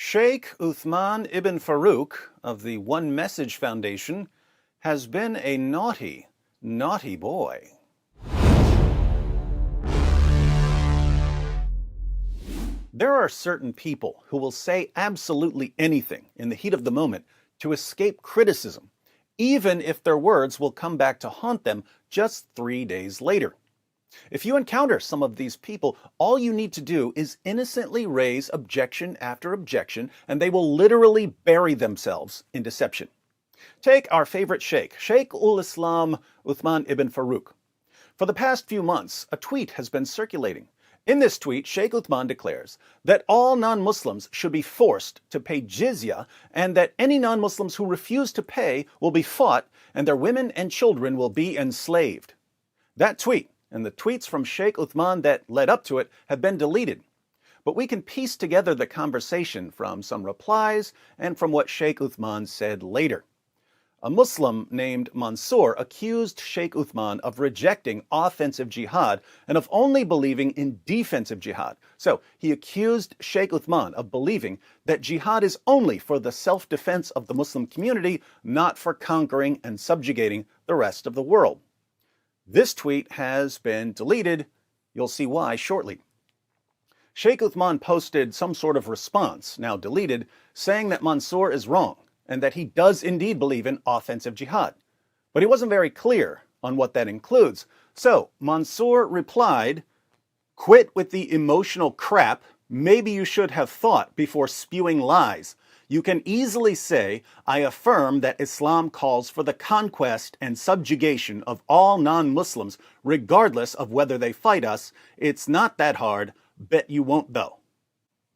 Shaykh Uthman ibn Farouk of the One Message Foundation has been a naughty, naughty boy. There are certain people who will say absolutely anything in the heat of the moment to escape criticism, even if their words will come back to haunt them just 3 days later. If you encounter some of these people, all you need to do is innocently raise objection after objection, and they will literally bury themselves in deception. Take our favorite sheikh, Shaykh-ul-Islam Uthman ibn Farouk. For the past few months, a tweet has been circulating. In this tweet, Shaykh Uthman declares that all non-Muslims should be forced to pay jizya, and that any non-Muslims who refuse to pay will be fought, and their women and children will be enslaved. That tweet, and the tweets from Shaykh Uthman that led up to it, have been deleted. But we can piece together the conversation from some replies and from what Shaykh Uthman said later. A Muslim named Mansour accused Shaykh Uthman of rejecting offensive jihad and of only believing in defensive jihad. So he accused Shaykh Uthman of believing that jihad is only for the self-defense of the Muslim community, not for conquering and subjugating the rest of the world. This tweet has been deleted. You'll see why shortly. Shaykh Uthman posted some sort of response, now deleted, saying that Mansour is wrong and that he does indeed believe in offensive jihad. But he wasn't very clear on what that includes. So Mansour replied, "Quit with the emotional crap. Maybe you should have thought before spewing lies. You can easily say, I affirm that Islam calls for the conquest and subjugation of all non-Muslims, regardless of whether they fight us. It's not that hard. Bet you won't though."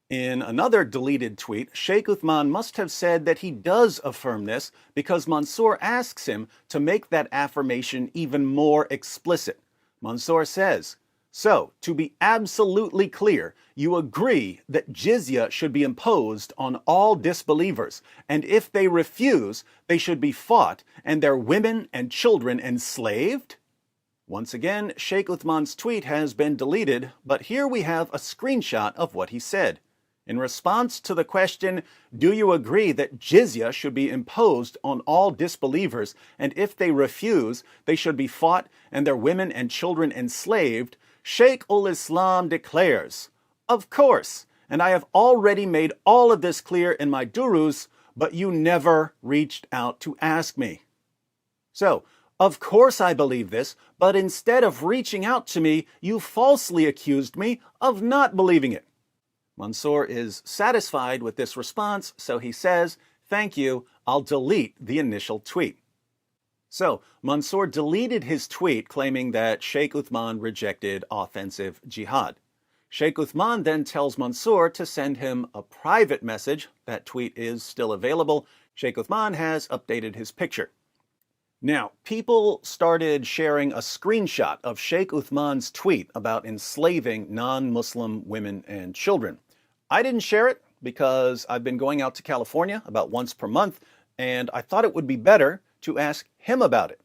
In another deleted tweet, Shaykh Uthman must have said that he does affirm this because Mansour asks him to make that affirmation even more explicit. Mansour says, "So, to be absolutely clear, you agree that jizya should be imposed on all disbelievers, and if they refuse, they should be fought and their women and children enslaved?" Once again, Shaykh Uthman's tweet has been deleted, but here we have a screenshot of what he said. In response to the question, "Do you agree that jizya should be imposed on all disbelievers, and if they refuse, they should be fought and their women and children enslaved?" Shaykh-ul-Islam declares, "Of course, and I have already made all of this clear in my durus, but you never reached out to ask me." So, of course I believe this, but instead of reaching out to me, you falsely accused me of not believing it. Mansour is satisfied with this response, so he says, "Thank you, I'll delete the initial tweet." So, Mansour deleted his tweet claiming that Shaykh Uthman rejected offensive jihad. Shaykh Uthman then tells Mansour to send him a private message. That tweet is still available. Shaykh Uthman has updated his picture. Now, people started sharing a screenshot of Shaykh Uthman's tweet about enslaving non-Muslim women and children. I didn't share it because I've been going out to California about once per month, and I thought it would be better to ask him about it.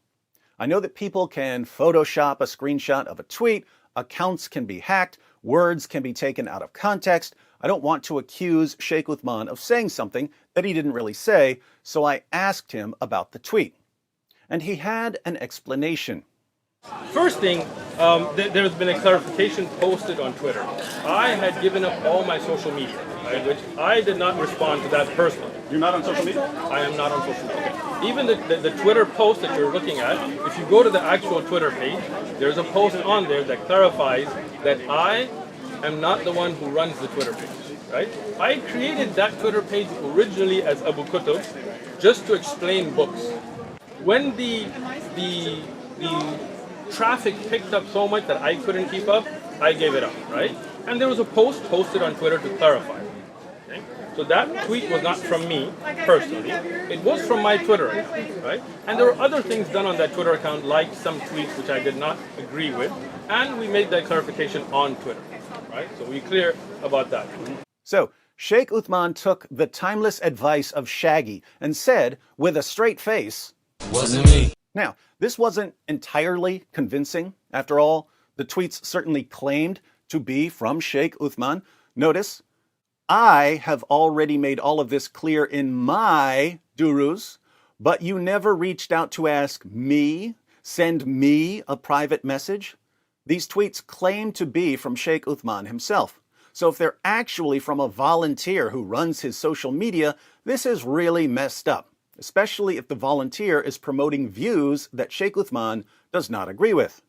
I know that people can Photoshop a screenshot of a tweet, accounts can be hacked, words can be taken out of context. I don't want to accuse Shaykh Uthman of saying something that he didn't really say, so I asked him about the tweet. And he had an explanation. First thing, there's been a clarification posted on Twitter. I had given up all my social media, right, which I did not respond to that personally. You're not on social media? I am not on social media. Okay. Even the Twitter post that you're looking at, if you go to the actual Twitter page, there's a post on there that clarifies that I am not the one who runs the Twitter page, right? I created that Twitter page originally as Abu Kutub just to explain books. When the traffic picked up so much that I couldn't keep up, I gave it up, right? And there was a post posted on Twitter to clarify. Okay? So that tweet was not from me personally. It was from my Twitter account, right? And there were other things done on that Twitter account, like some tweets which I did not agree with, and we made that clarification on Twitter, right? So we're clear about that. So, Shaykh Uthman took the timeless advice of Shaggy and said, with a straight face, "Wasn't me." Now, this wasn't entirely convincing. After all, the tweets certainly claimed to be from Shaykh Uthman. Notice, I have already made all of this clear in my durus, but you never reached out to ask me, send me a private message. These tweets claim to be from Shaykh Uthman himself. So if they're actually from a volunteer who runs his social media, this is really messed up, especially if the volunteer is promoting views that Shaykh Uthman does not agree with.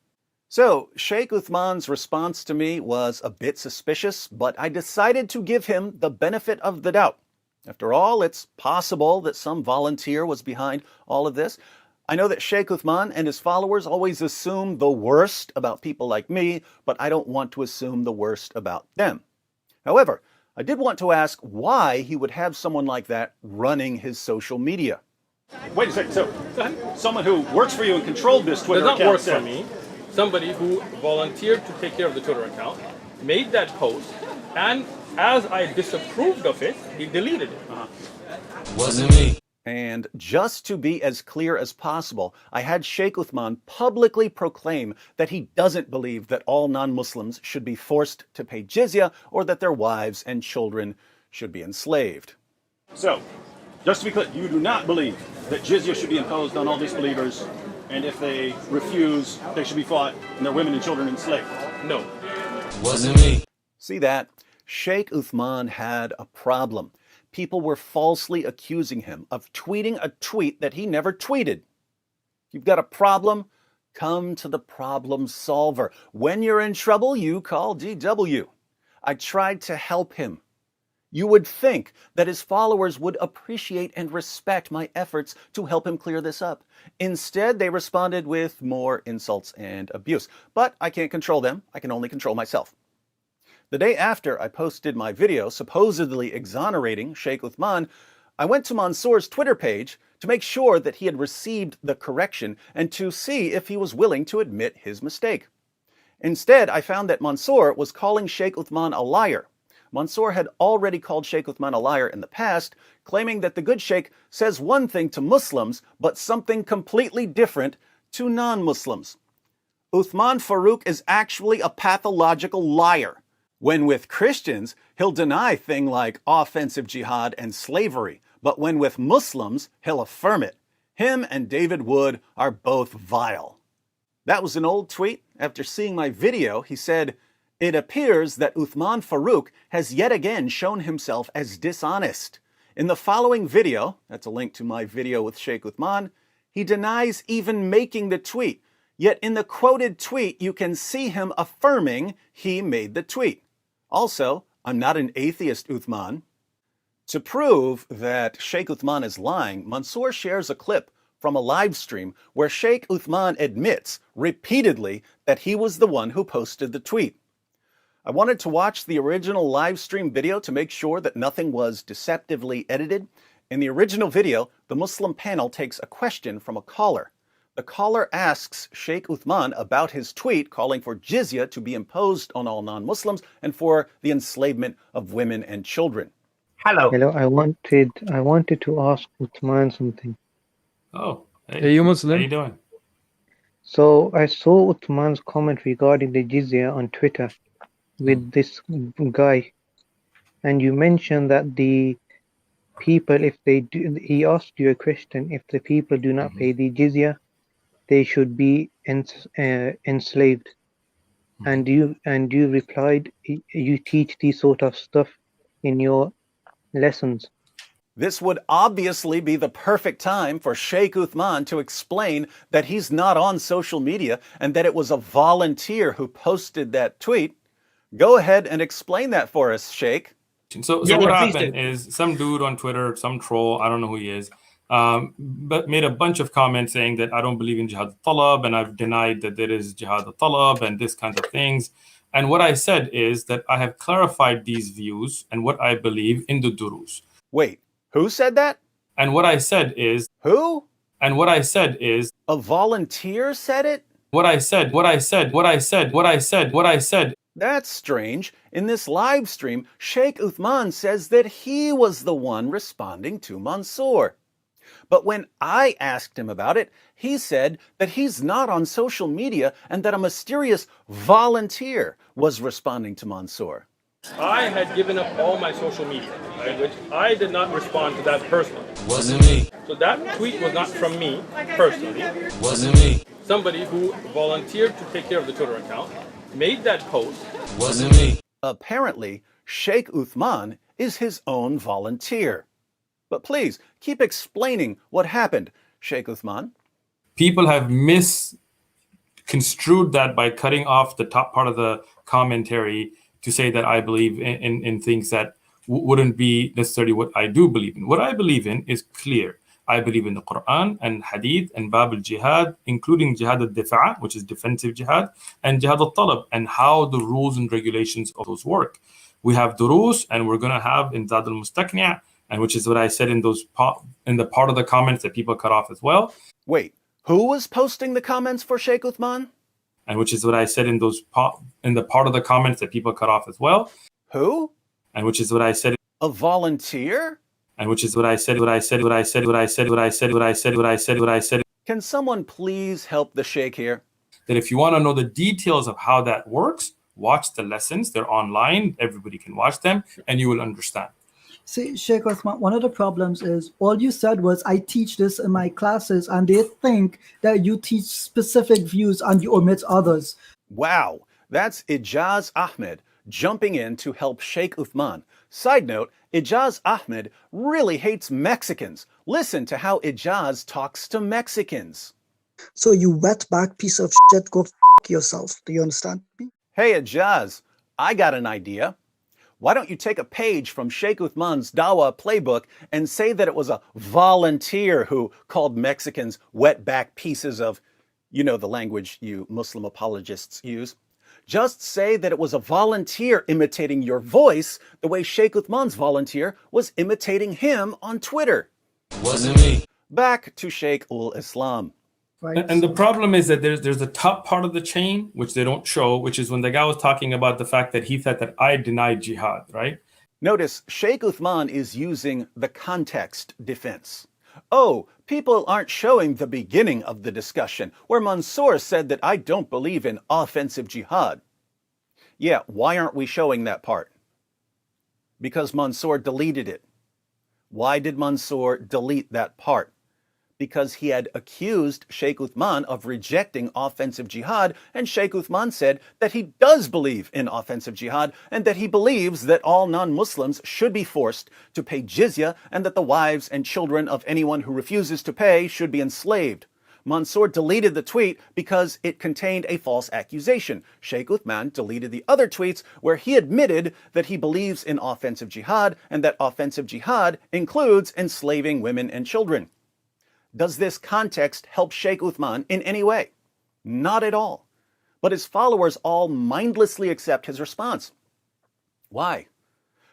So, Shaykh Uthman's response to me was a bit suspicious, but I decided to give him the benefit of the doubt. After all, it's possible that some volunteer was behind all of this. I know that Shaykh Uthman and his followers always assume the worst about people like me, but I don't want to assume the worst about them. However, I did want to ask why he would have someone like that running his social media. Wait a second. So, someone who works for you and controlled this Twitter Does not account work for me. Somebody who volunteered to take care of the Twitter account made that post, and as I disapproved of it, he deleted it. Wasn't me. And just to be as clear as possible, I had Shaykh Uthman publicly proclaim that he doesn't believe that all non-Muslims should be forced to pay jizya or that their wives and children should be enslaved. So, just to be clear, you do not believe that jizya should be imposed on all disbelievers, and if they refuse, they should be fought and their women and children enslaved? No. Wasn't me. See that? Shaykh Uthman had a problem. People were falsely accusing him of tweeting a tweet that he never tweeted. You've got a problem? Come to the problem solver. When you're in trouble, you call DW. I tried to help him. You would think that his followers would appreciate and respect my efforts to help him clear this up. Instead, they responded with more insults and abuse. But I can't control them. I can only control myself. The day after I posted my video supposedly exonerating Shaykh Uthman, I went to Mansour's Twitter page to make sure that he had received the correction and to see if he was willing to admit his mistake. Instead, I found that Mansour was calling Shaykh Uthman a liar. Mansour had already called Shaykh Uthman a liar in the past, claiming that the good Shaykh says one thing to Muslims, but something completely different to non-Muslims. Uthman Farooq is actually a pathological liar. When with Christians, he'll deny things like offensive jihad and slavery, but when with Muslims, he'll affirm it. Him and David Wood are both vile. That was an old tweet. After seeing my video, he said, "It appears that Uthman Farooq has yet again shown himself as dishonest. In the following video," that's a link to my video with Shaykh Uthman, "he denies even making the tweet. Yet in the quoted tweet, you can see him affirming he made the tweet. Also, I'm not an atheist, Uthman." To prove that Shaykh Uthman is lying, Mansour shares a clip from a live stream where Shaykh Uthman admits repeatedly that he was the one who posted the tweet. I wanted to watch the original live stream video to make sure that nothing was deceptively edited. In the original video, the Muslim panel takes a question from a caller. The caller asks Shaykh Uthman about his tweet calling for jizya to be imposed on all non-Muslims and for the enslavement of women and children. Hello. Hello, I wanted to ask Uthman something. Oh, Hey, you how Muslim? you doing? So I saw Uthman's comment regarding the jizya on Twitter with this guy, and you mentioned that the people, if they do, he asked you a question, if the people do not pay the jizya, they should be enslaved. And you replied, you teach these sort of stuff in your lessons. This would obviously be the perfect time for Shaykh Uthman to explain that he's not on social media and that it was a volunteer who posted that tweet. Go ahead and explain that for us, Shaykh. So Yeah, what please happened do. is some dude on Twitter, some troll, I don't know who he is, but made a bunch of comments saying that I don't believe in jihad al-talab and I've denied that there is jihad al-talab and this kind of things. And what I said is that I have clarified these views and what I believe in the durus. Wait, who said that? And what I said is, Who? and what I said is, A volunteer said it? what I said. That's strange. In this live stream, Shaykh Uthman says that he was the one responding to Mansour. But when I asked him about it, he said that he's not on social media and that a mysterious volunteer was responding to Mansour. I had given up all my social media, right, which I did not respond to that personally. Wasn't me. So that tweet was not from me personally. Wasn't me. Somebody who volunteered to take care of the Twitter account made that post. Wasn't me. Apparently, Sheikh Uthman is his own volunteer. But please, keep explaining what happened, Sheikh Uthman. People have misconstrued that by cutting off the top part of the commentary to say that I believe in things that wouldn't be necessarily what I do believe in. What I believe in is clear. I believe in the Quran and Hadith and Bab al-Jihad, including Jihad al-Difa', which is defensive jihad, and Jihad al-Talab, and how the rules and regulations of those work. We have durus, and we're going to have in Zad al-Mustaqni', and which is what I said in the part of the comments that people cut off as well. Wait, who was posting the comments for Sheikh Uthman? And which is what I said in the part of the comments that people cut off as well. Who? And which is what I said. A volunteer? And which is what I said. Can someone please help the Sheikh here? That if you want to know the details of how that works, watch the lessons. They're online. Everybody can watch them, and you will understand. See, Sheikh Uthman, one of the problems is all you said was, I teach this in my classes, and they think that you teach specific views and you omit others. Wow, that's Ijaz Ahmed jumping in to help Sheikh Uthman. Side note, Ijaz Ahmed really hates Mexicans. Listen to how Ijaz talks to Mexicans. So you wetback piece of shit, go f yourself. Do you understand me? Hey Ijaz, I got an idea. Why don't you take a page from Sheikh Uthman's Dawah playbook and say that it was a volunteer who called Mexicans wetback pieces of, you know, the language you Muslim apologists use. Just say that it was a volunteer imitating your voice the way Sheikh Uthman's volunteer was imitating him on Twitter. Wasn't me. Back to Sheikh ul-Islam. Right? And the problem is that there's the top part of the chain, which they don't show, which is when the guy was talking about the fact that he thought that I denied jihad, right? Notice Sheikh Uthman is using the context defense. Oh, people aren't showing the beginning of the discussion where Mansour said that I don't believe in offensive jihad. Yeah, why aren't we showing that part? Because Mansour deleted it. Why did Mansour delete that part? Because he had accused Sheikh Uthman of rejecting offensive jihad, and Sheikh Uthman said that he does believe in offensive jihad and that he believes that all non-Muslims should be forced to pay jizya and that the wives and children of anyone who refuses to pay should be enslaved. Mansour deleted the tweet because it contained a false accusation. Sheikh Uthman deleted the other tweets where he admitted that he believes in offensive jihad and that offensive jihad includes enslaving women and children. Does this context help Sheikh Uthman in any way? Not at all. But his followers all mindlessly accept his response. Why?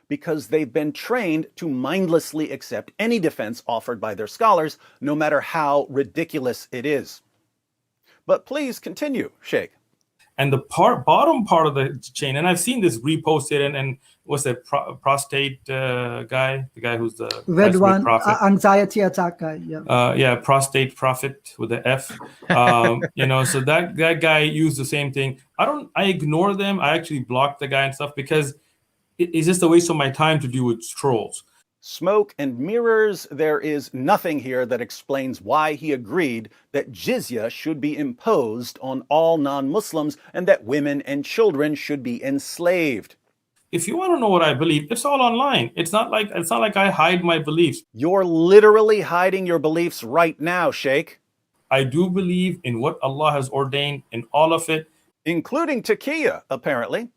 Because they've been trained to mindlessly accept any defense offered by their scholars, no matter how ridiculous it is. But please continue, Sheikh. And the bottom part of the chain, and I've seen this reposted, and what's that prostate guy, the guy who's the Red one, prophet. anxiety attack guy. Yeah. Prostate prophet with the F. So that guy used the same thing. I ignore them. I actually block the guy and stuff because it's just a waste of my time to deal with trolls. Smoke and mirrors, there is nothing here that explains why he agreed that jizya should be imposed on all non-Muslims and that women and children should be enslaved. If you want to know what I believe, it's all online. It's not like I hide my beliefs. You're literally hiding your beliefs right now, Sheikh. I do believe in what Allah has ordained in all of it. Including taqiyya, apparently.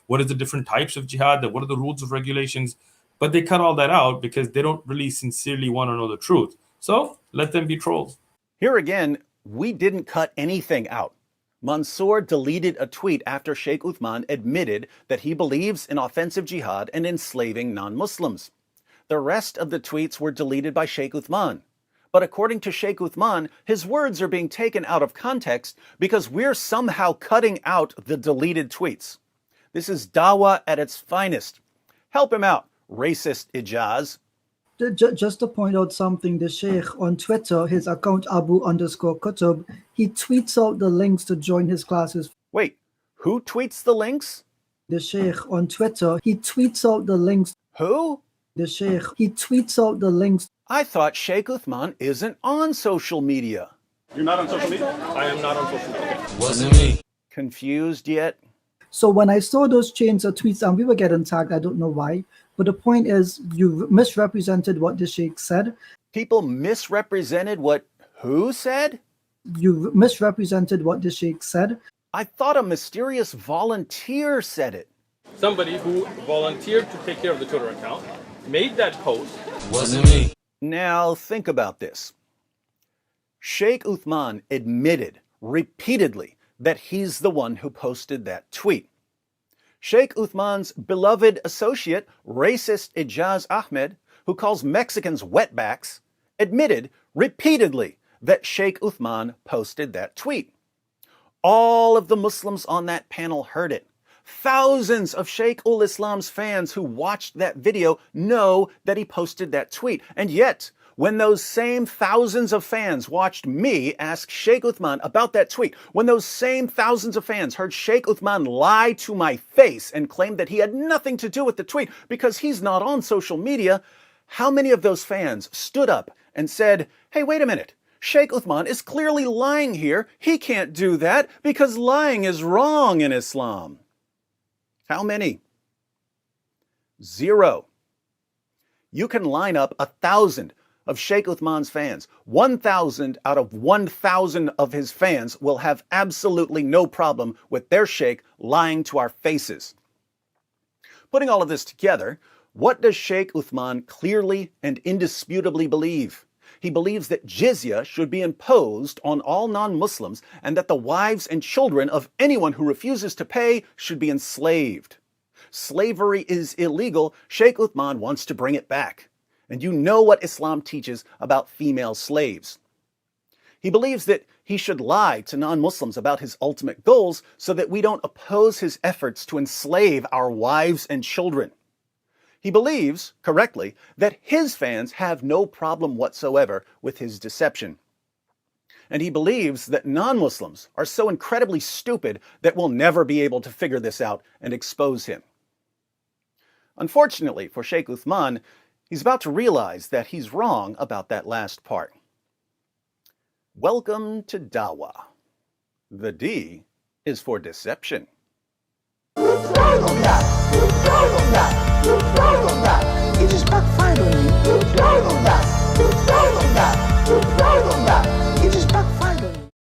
What is the different types of jihad? What are the rules of regulations? But they cut all that out because they don't really sincerely want to know the truth. So let them be trolls. Here again, we didn't cut anything out. Mansour deleted a tweet after Sheikh Uthman admitted that he believes in offensive jihad and enslaving non-Muslims. The rest of the tweets were deleted by Sheikh Uthman. But according to Sheikh Uthman, his words are being taken out of context because we're somehow cutting out the deleted tweets. This is dawah at its finest. Help him out, racist Ijaz. Just to point out something, the Shaykh on Twitter, his account Abu_Kutub, he tweets out the links to join his classes. Wait, who tweets the links? The Shaykh on Twitter, he tweets out the links. Who? The Shaykh, he tweets out the links. I thought Shaykh Uthman isn't on social media. You're not on social media? I am not on social media. Wasn't me. Confused yet? So when I saw those chains of tweets, and we were getting tagged, I don't know why, but the point is, you misrepresented what the Shaykh said. People misrepresented what who said? You misrepresented what the Shaykh said. I thought a mysterious volunteer said it. Somebody who volunteered to take care of the Twitter account made that post. Wasn't me. Now think about this. Shaykh Uthman admitted repeatedly that he's the one who posted that tweet. Shaykh Uthman's beloved associate, racist Ijaz Ahmed, who calls Mexicans wetbacks, admitted repeatedly that Shaykh Uthman posted that tweet. All of the Muslims on that panel heard it. Thousands of Shaykh ul Islam's fans who watched that video know that he posted that tweet. And yet, when those same thousands of fans watched me ask Shaykh Uthman about that tweet, when those same thousands of fans heard Shaykh Uthman lie to my face and claim that he had nothing to do with the tweet because he's not on social media, how many of those fans stood up and said, hey, wait a minute, Shaykh Uthman is clearly lying here. He can't do that because lying is wrong in Islam. How many? 0. You can line up 1,000 of Shaykh Uthman's fans. 1,000 out of 1,000 of his fans will have absolutely no problem with their Shaykh lying to our faces. Putting all of this together, what does Shaykh Uthman clearly and indisputably believe? He believes that jizya should be imposed on all non-Muslims and that the wives and children of anyone who refuses to pay should be enslaved. Slavery is illegal. Shaykh Uthman wants to bring it back. And you know what Islam teaches about female slaves. He believes that he should lie to non-Muslims about his ultimate goals so that we don't oppose his efforts to enslave our wives and children. He believes, correctly, that his fans have no problem whatsoever with his deception. And he believes that non-Muslims are so incredibly stupid that we'll never be able to figure this out and expose him. Unfortunately for Shaykh Uthman, he's about to realize that he's wrong about that last part. Welcome to Dawah. The D is for deception. It just backfired on me.